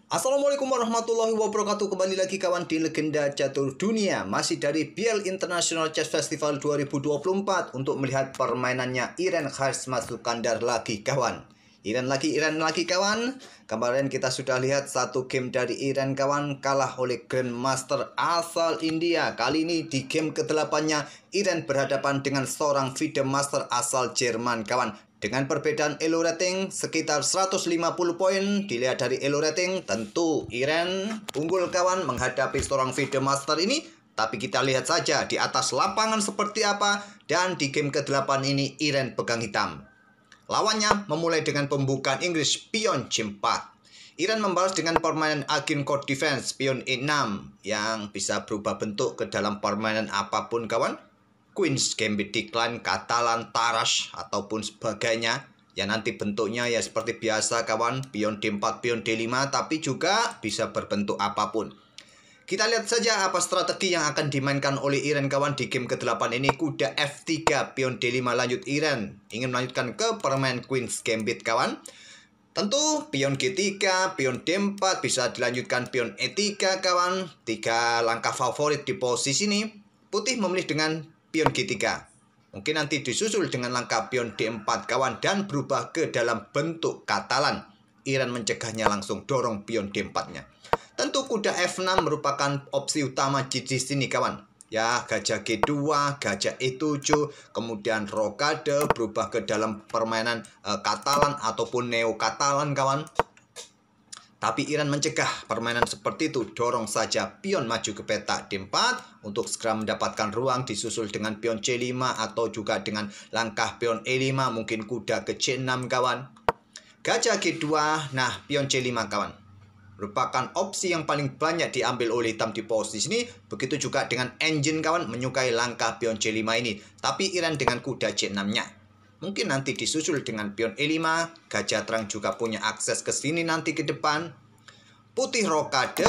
Assalamualaikum warahmatullahi wabarakatuh. Kembali lagi kawan di Legenda Catur Dunia. Masih dari BL International Chess Festival 2024 untuk melihat permainannya Iren Kharismasukandar lagi kawan. Iren lagi kawan. Kemarin kita sudah lihat satu game dari Iren kawan, kalah oleh Grandmaster asal India. Kali ini di game ke-8-nya Iren berhadapan dengan seorang FIDE Master asal Jerman kawan. Dengan perbedaan elo rating sekitar 150 poin, dilihat dari elo rating tentu Iren unggul kawan menghadapi seorang FIDE Master ini. Tapi kita lihat saja di atas lapangan seperti apa, dan di game ke-8 ini Iren pegang hitam. Lawannya memulai dengan pembukaan Inggris pion C4. Iren membalas dengan permainan Agin Court Defense pion E6 yang bisa berubah bentuk ke dalam permainan apapun kawan. Queen's Gambit Decline, Catalan, Tarrasch, ataupun sebagainya. Ya nanti bentuknya ya seperti biasa kawan, pion D4, pion D5, tapi juga bisa berbentuk apapun. Kita lihat saja apa strategi yang akan dimainkan oleh Iren kawan di game ke-8 ini. Kuda F3, pion D5 lanjut Iren. Ingin melanjutkan ke permainan Queen's Gambit kawan. Tentu pion G3, pion D4 bisa dilanjutkan pion E3 kawan. 3 langkah favorit di posisi ini. Putih memilih dengan pion G3. Mungkin nanti disusul dengan langkah pion D4 kawan dan berubah ke dalam bentuk Catalan. Iren mencegahnya langsung dorong pion D4-nya. Tentu kuda F6 merupakan opsi utama di sini kawan. Ya, gajah G2, gajah E7, kemudian rokade berubah ke dalam permainan Catalan ataupun neo-Catalan kawan. Tapi Iren mencegah permainan seperti itu, dorong saja pion maju ke petak D4 untuk segera mendapatkan ruang, disusul dengan pion C5 atau juga dengan langkah pion E5, mungkin kuda ke C6 kawan. Gajah G2, nah pion C5 kawan. Merupakan opsi yang paling banyak diambil oleh hitam di posisi ini. Begitu juga dengan engine kawan, menyukai langkah pion C5 ini. Tapi Iren dengan kuda C6-nya. Mungkin nanti disusul dengan pion E5, gajah terang juga punya akses ke sini nanti ke depan. Putih rokade,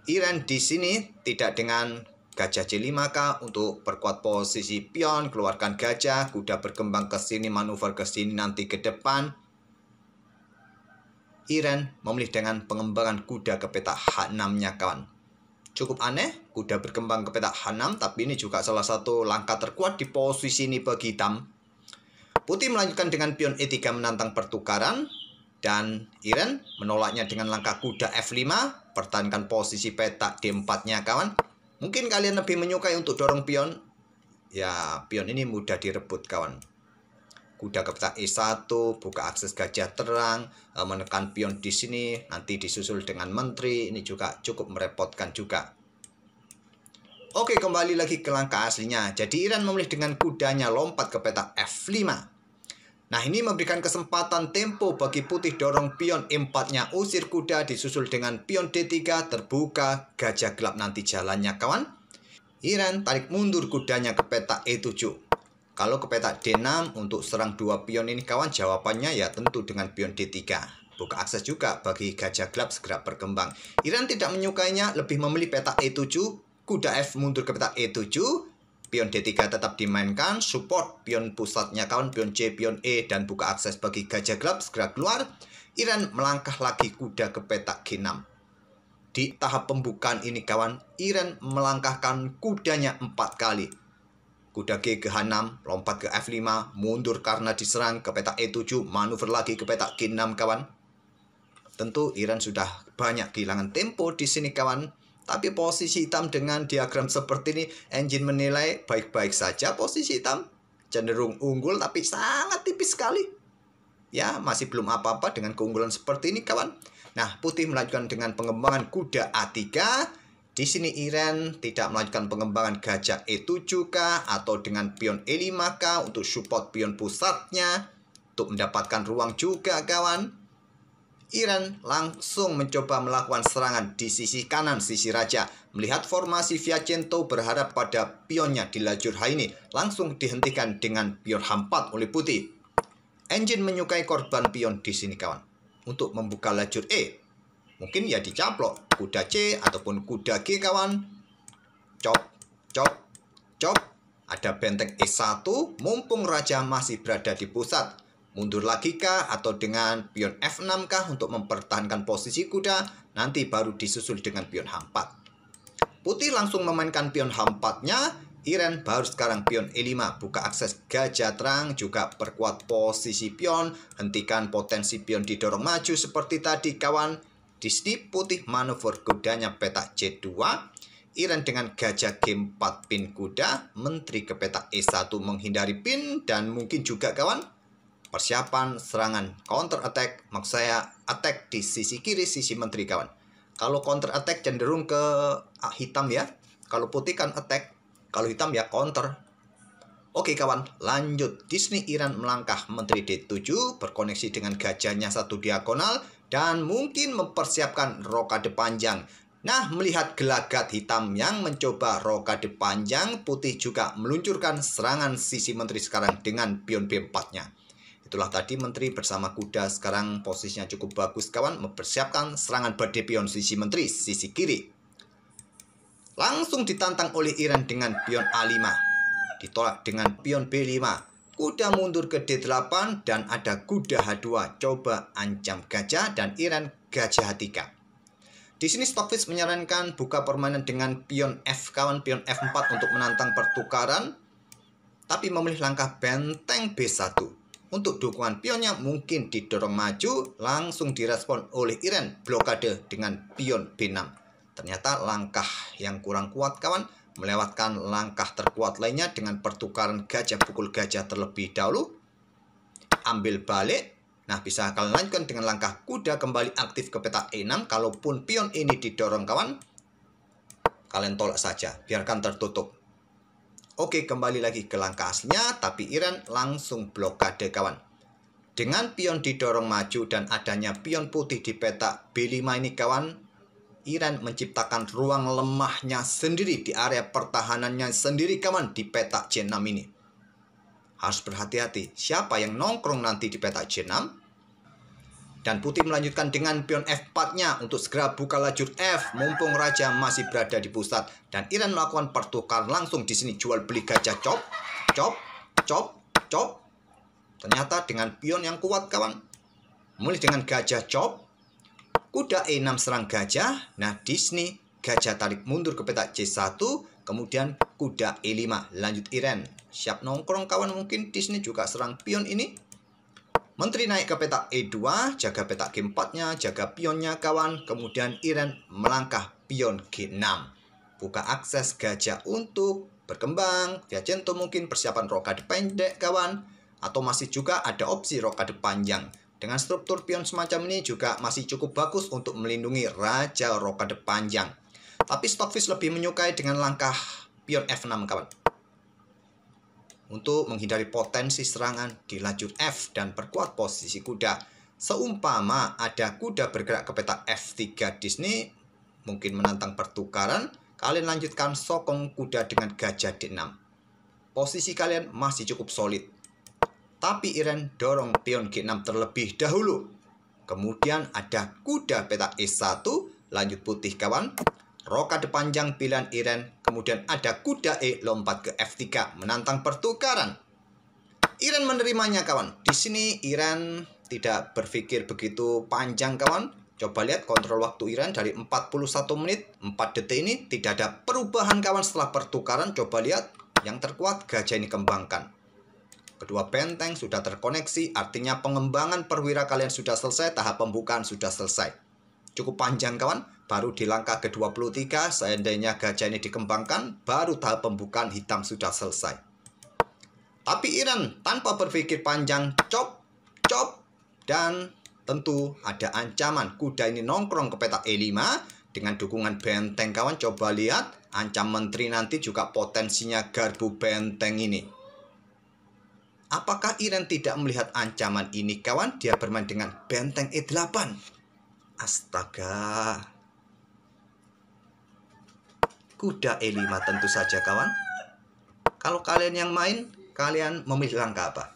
Iren di sini tidak dengan gajah C5K untuk perkuat posisi pion, keluarkan gajah, kuda berkembang ke sini, manuver ke sini nanti ke depan. Iren memilih dengan pengembangan kuda ke petak H6-nya kawan. Cukup aneh, kuda berkembang ke petak H6, tapi ini juga salah satu langkah terkuat di posisi ini bagi hitam. Putih melanjutkan dengan pion E3 menantang pertukaran. Dan Iren menolaknya dengan langkah kuda F5. Pertahankan posisi petak D4-nya kawan. Mungkin kalian lebih menyukai untuk dorong pion. Ya, pion ini mudah direbut kawan. Kuda ke petak E1, buka akses gajah terang, menekan pion di sini, nanti disusul dengan menteri. Ini juga cukup merepotkan juga. Oke, kembali lagi ke langkah aslinya. Jadi Iren memilih dengan kudanya lompat ke petak F5. Nah, ini memberikan kesempatan tempo bagi putih dorong pion E4-nya, usir kuda, disusul dengan pion D3, terbuka gajah gelap nanti jalannya kawan. Iren tarik mundur kudanya ke petak E7. Kalau ke petak D6 untuk serang dua pion ini kawan, jawabannya ya tentu dengan pion D3. Buka akses juga bagi gajah gelap segera berkembang. Iren tidak menyukainya, lebih memilih petak E7, kuda F mundur ke petak E7. Pion D3 tetap dimainkan, support pion pusatnya kawan, pion C, pion E, dan buka akses bagi gajah gelap segera keluar. Iren melangkah lagi kuda ke petak G6. Di tahap pembukaan ini kawan, Iren melangkahkan kudanya 4 kali. Kuda G ke H6, lompat ke F5, mundur karena diserang ke petak E7, manuver lagi ke petak G6 kawan. Tentu Iren sudah banyak kehilangan tempo di sini kawan. Tapi posisi hitam dengan diagram seperti ini, engine menilai baik-baik saja posisi hitam. Cenderung unggul tapi sangat tipis sekali. Ya, masih belum apa-apa dengan keunggulan seperti ini kawan. Nah, putih melanjutkan dengan pengembangan kuda A3. Di sini Iren tidak melanjutkan pengembangan gajah E7K atau dengan pion E5K untuk support pion pusatnya. Untuk mendapatkan ruang juga kawan. Iren langsung mencoba melakukan serangan di sisi kanan, sisi raja. Melihat formasi Piacento berharap pada pionnya di lajur H ini. Langsung dihentikan dengan pion H4 oleh putih. Engine menyukai korban pion di sini kawan. Untuk membuka lajur E. Mungkin ya dicaplok kuda C ataupun kuda G kawan. Cop, cop, cop. Ada benteng E1, mumpung raja masih berada di pusat. Mundur lagi kah atau dengan pion F6 kah untuk mempertahankan posisi kuda? Nanti baru disusul dengan pion H4. Putih langsung memainkan pion H4-nya. Iren baru sekarang pion E5. Buka akses gajah terang, juga perkuat posisi pion. Hentikan potensi pion didorong maju seperti tadi kawan. Di sini putih manuver kudanya petak C2. Iren dengan gajah G4 pin kuda. Menteri ke petak E1 menghindari pin. Dan mungkin juga kawan, persiapan serangan counter attack, maksud saya attack di sisi kiri sisi menteri kawan. Kalau counter attack cenderung ke hitam ya. Kalau putih kan attack, kalau hitam ya counter. Oke kawan, lanjut. Di sini Iren melangkah menteri D7, berkoneksi dengan gajahnya satu diagonal dan mungkin mempersiapkan rokade panjang. Nah, melihat gelagat hitam yang mencoba rokade panjang, putih juga meluncurkan serangan sisi menteri sekarang dengan pion B4-nya. Itulah tadi menteri bersama kuda, sekarang posisinya cukup bagus kawan, mempersiapkan serangan badai pion sisi menteri, sisi kiri. Langsung ditantang oleh Iren dengan pion A5. Ditolak dengan pion B5. Kuda mundur ke D8 dan ada kuda H2. Coba ancam gajah dan Iren gajah H3. Di sini Stockfish menyarankan buka permainan dengan pion F kawan, pion F4 untuk menantang pertukaran. Tapi memilih langkah benteng B1. Untuk dukungan pionnya mungkin didorong maju, langsung direspon oleh Iren blokade dengan pion B6. Ternyata langkah yang kurang kuat kawan, melewatkan langkah terkuat lainnya dengan pertukaran gajah pukul gajah terlebih dahulu. Ambil balik. Nah, bisa kalian lanjutkan dengan langkah kuda kembali aktif ke petak E6. Kalaupun pion ini didorong kawan, kalian tolak saja, biarkan tertutup. Oke, kembali lagi ke langkah aslinya, tapi Iren langsung blokade kawan. Dengan pion didorong maju dan adanya pion putih di petak B5 ini kawan, Iren menciptakan ruang lemahnya sendiri di area pertahanannya sendiri kawan di petak C6 ini. Harus berhati-hati, siapa yang nongkrong nanti di petak C6? Dan putih melanjutkan dengan pion F4-nya untuk segera buka lajur F, mumpung raja masih berada di pusat. Dan Iren melakukan pertukaran langsung di sini, jual beli gajah chop, chop, chop, chop. Ternyata dengan pion yang kuat kawan. Mulai dengan gajah chop, kuda E6 serang gajah. Nah, di sini gajah tarik mundur ke petak C1, kemudian kuda E5. Lanjut Iren, siap nongkrong kawan, mungkin di sini juga serang pion ini. Menteri naik ke petak E2, jaga petak G4-nya, jaga pionnya kawan. Kemudian Iren melangkah pion G6. Buka akses gajah untuk berkembang. Viajento mungkin persiapan rokade pendek kawan. Atau masih juga ada opsi rokade panjang. Dengan struktur pion semacam ini juga masih cukup bagus untuk melindungi raja rokade panjang. Tapi Stockfish lebih menyukai dengan langkah pion F6 kawan. Untuk menghindari potensi serangan di lajur F dan perkuat posisi kuda. Seumpama ada kuda bergerak ke petak F3 di sini, mungkin menantang pertukaran, kalian lanjutkan sokong kuda dengan gajah D6. Posisi kalian masih cukup solid. Tapi Iren dorong pion G6 terlebih dahulu. Kemudian ada kuda petak E1, lanjut putih kawan. Rokade panjang pilihan Iren, kemudian ada kuda E lompat ke F3 menantang pertukaran. Iren menerimanya kawan. Di sini Iren tidak berpikir begitu panjang kawan. Coba lihat kontrol waktu Iren dari 41 menit 4 detik ini tidak ada perubahan kawan setelah pertukaran. Coba lihat yang terkuat gajah ini kembangkan. Kedua benteng sudah terkoneksi, artinya pengembangan perwira kalian sudah selesai, tahap pembukaan sudah selesai. Cukup panjang kawan. Baru di langkah ke-23, seandainya gajah ini dikembangkan, baru tahap pembukaan hitam sudah selesai. Tapi Iren tanpa berpikir panjang, chop, chop, dan tentu ada ancaman. Kuda ini nongkrong ke petak E5 dengan dukungan benteng kawan. Coba lihat, ancam menteri nanti juga potensinya garbu benteng ini. Apakah Iren tidak melihat ancaman ini kawan? Dia bermain dengan benteng E8. Astaga. Kuda E5 tentu saja kawan. Kalau kalian yang main, kalian memilih langkah apa?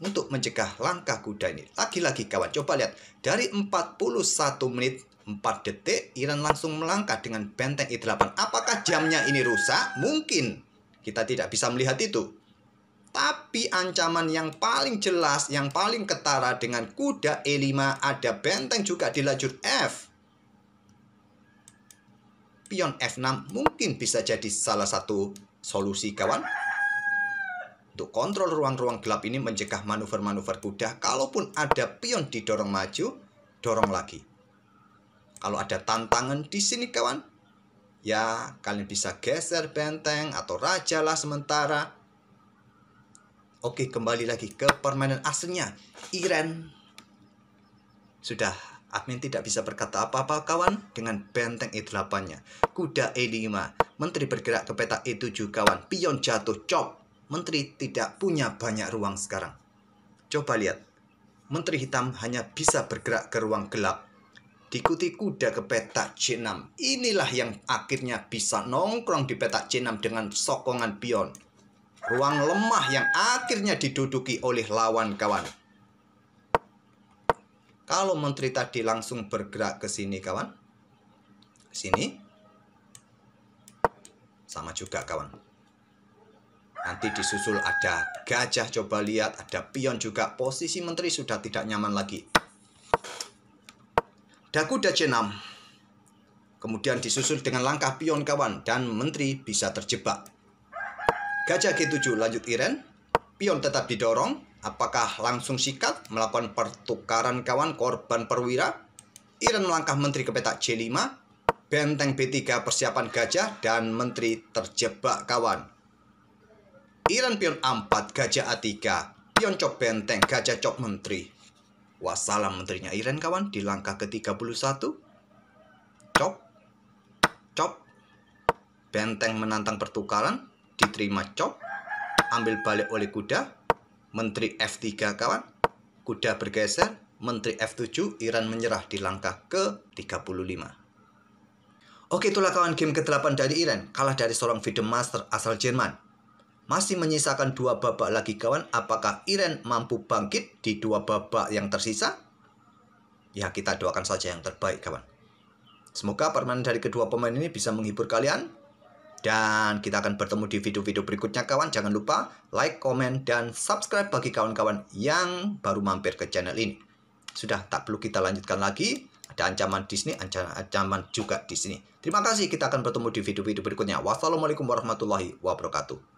Untuk mencegah langkah kuda ini. Lagi-lagi kawan, coba lihat. Dari 41 menit 4 detik, Iren langsung melangkah dengan benteng E8. Apakah jamnya ini rusak? Mungkin. Kita tidak bisa melihat itu. Tapi ancaman yang paling jelas, yang paling ketara dengan kuda E5, ada benteng juga di lajur F. Pion F6 mungkin bisa jadi salah satu solusi, kawan. Untuk kontrol ruang-ruang gelap ini, mencegah manuver-manuver kuda. Kalaupun ada pion didorong maju, dorong lagi. Kalau ada tantangan di sini, kawan, ya kalian bisa geser benteng atau raja lah sementara. Oke, kembali lagi ke permainan aslinya. Iren. Sudah, admin tidak bisa berkata apa-apa, kawan, dengan benteng E8-nya. Kuda E5. Menteri bergerak ke petak E7, kawan. Pion jatuh, chop. Menteri tidak punya banyak ruang sekarang. Coba lihat. Menteri hitam hanya bisa bergerak ke ruang gelap. Diikuti kuda ke petak C6. Inilah yang akhirnya bisa nongkrong di petak C6 dengan sokongan pion. Ruang lemah yang akhirnya diduduki oleh lawan, kawan. Kalau menteri tadi langsung bergerak ke sini, kawan. Sini. Sama juga, kawan. Nanti disusul ada gajah, coba lihat. Ada pion juga. Posisi menteri sudah tidak nyaman lagi. Ada kuda C6. Kemudian disusul dengan langkah pion, kawan. Dan menteri bisa terjebak. Gajah G7 lanjut Iren. Pion tetap didorong. Apakah langsung sikat melakukan pertukaran, kawan, korban perwira? Iren melangkah menteri ke petak C5. Benteng B3 persiapan gajah dan menteri terjebak, kawan. Iren pion A4, gajah A3. Pion cop benteng, gajah cop menteri. Wassalam menterinya Iren, kawan, di langkah ke-31. Cop. Cop. Benteng menantang pertukaran. Diterima cop, ambil balik oleh kuda, menteri F3, kawan, kuda bergeser, menteri F7, Iren menyerah di langkah ke-35. Oke, itulah, kawan, game ke-8 dari Iren, kalah dari seorang video master asal Jerman. Masih menyisakan 2 babak lagi, kawan. Apakah Iren mampu bangkit di 2 babak yang tersisa? Ya, kita doakan saja yang terbaik, kawan. Semoga permainan dari kedua pemain ini bisa menghibur kalian. Dan kita akan bertemu di video-video berikutnya, kawan. Jangan lupa like, komen, dan subscribe bagi kawan-kawan yang baru mampir ke channel ini. Sudah, tak perlu kita lanjutkan lagi. Ada ancaman di sini, ancaman juga di sini. Terima kasih, kita akan bertemu di video-video berikutnya. Wassalamualaikum warahmatullahi wabarakatuh.